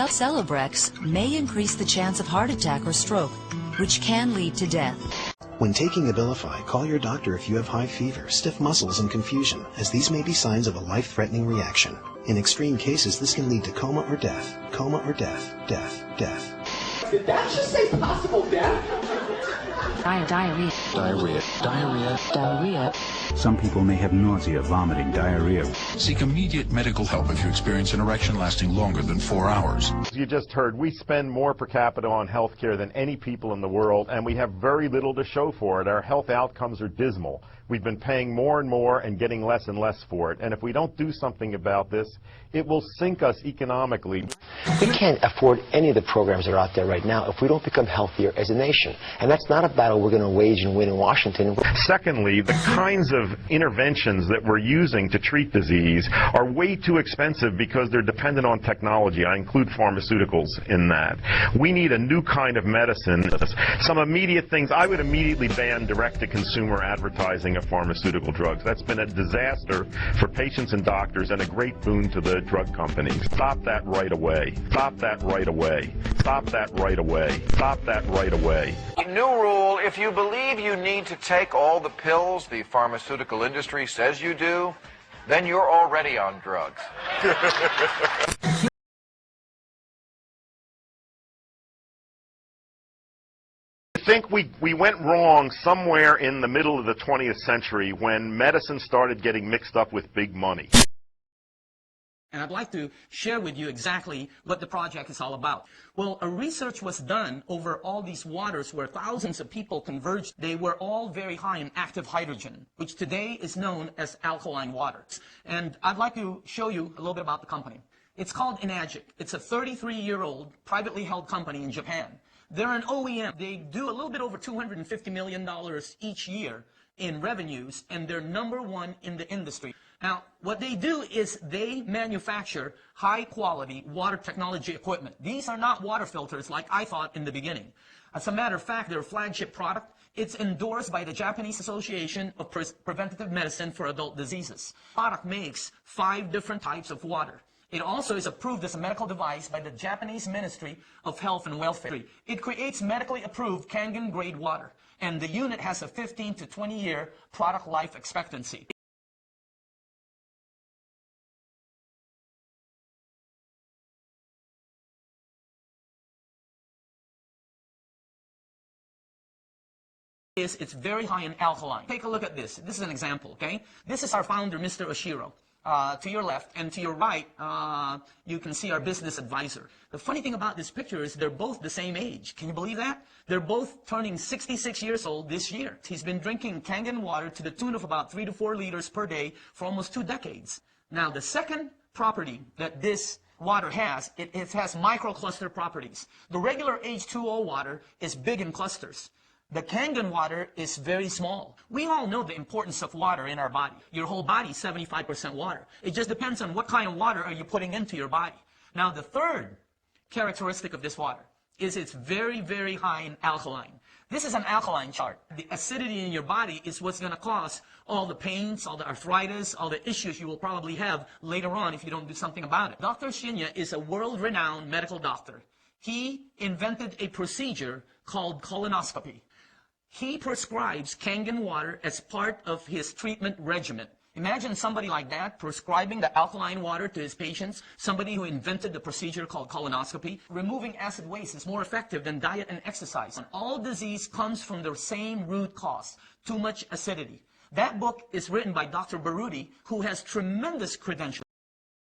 Celebrex may increase the chance of heart attack or stroke, which can lead to death. When taking Abilify, call your doctor if you have high fever, stiff muscles, and confusion, as these may be signs of a life-threatening reaction. In extreme cases, this can lead to coma or death. Coma or death. Death. Death. Did that just say possible death? Diarrhea. Diarrhea. Diarrhea. Diarrhea. Some people may have nausea, vomiting, diarrhea. Seek immediate medical help if you experience an erection lasting longer than 4 hours. As you just heard, we spend more per capita on health care than any people in the world, and we have very little to show for it. Our health outcomes are dismal. We've been paying more and more and getting less and less for it. And if we don't do something about this, it will sink us economically. We can't afford any of the programs that are out there right now if we don't become healthier as a nation. And that's not a battle we're going to wage and win in Washington. Secondly, the kinds of interventions that we're using to treat disease are way too expensive because they're dependent on technology. I include pharmaceuticals in that. We need a new kind of medicine. Some immediate things, I would immediately ban direct-to-consumer advertising of pharmaceutical drugs. That's been a disaster for patients and doctors and a great boon to the drug companies. Stop that right away. Stop that right away. Stop that right away. Stop that right away. New rule, if you believe you need to take all the pills the pharmaceutical industry says you do, then you're already on drugs. I think we went wrong somewhere in the middle of the 20th century when medicine started getting mixed up with big money. And I'd like to share with you exactly what the project is all about. Well, a research was done over all these waters where thousands of people converged. They were all very high in active hydrogen, which today is known as alkaline waters. And I'd like to show you a little bit about the company. It's called Ionized. It's a 33-year-old privately held company in Japan. They're an OEM. They do a little bit over $250 million each year in revenues, and they're #1 in the industry. Now, what they do is they manufacture high-quality water technology equipment. These are not water filters like I thought in the beginning. As a matter of fact, their flagship product, it's endorsed by the Japanese Association of Preventative Medicine for Adult Diseases. The product makes 5 different types of water. It also is approved as a medical device by the Japanese Ministry of Health and Welfare. It creates medically approved Kangen-grade water, and the unit has a 15 to 20-year product life expectancy. It's very high in alkaline. Take a look at this. This is an example, okay? This is our founder, Mr. Oshiro. To your left, and to your right, you can see our business advisor. The funny thing about this picture is they're both the same age. Can you believe that? They're both turning 66 years old this year. He's been drinking Kangen water to the tune of about 3 to 4 liters per day for almost 2 decades. Now, the second property that this water has, it has microcluster properties. The regular H2O water is big in clusters. The Kangen water is very small. We all know the importance of water in our body. Your whole body is 75% water. It just depends on what kind of water are you putting into your body. Now, the third characteristic of this water is it's very, very high in alkaline. This is an alkaline chart. The acidity in your body is what's going to cause all the pains, all the arthritis, all the issues you will probably have later on if you don't do something about it. Dr. Shinya is a world-renowned medical doctor. He invented a procedure called colonoscopy. He prescribes Kangen water as part of his treatment regimen. Imagine somebody like that prescribing the alkaline water to his patients, somebody who invented the procedure called colonoscopy. Removing acid waste is more effective than diet and exercise. And all disease comes from the same root cause, too much acidity. That book is written by Dr. Baruti, who has tremendous credentials.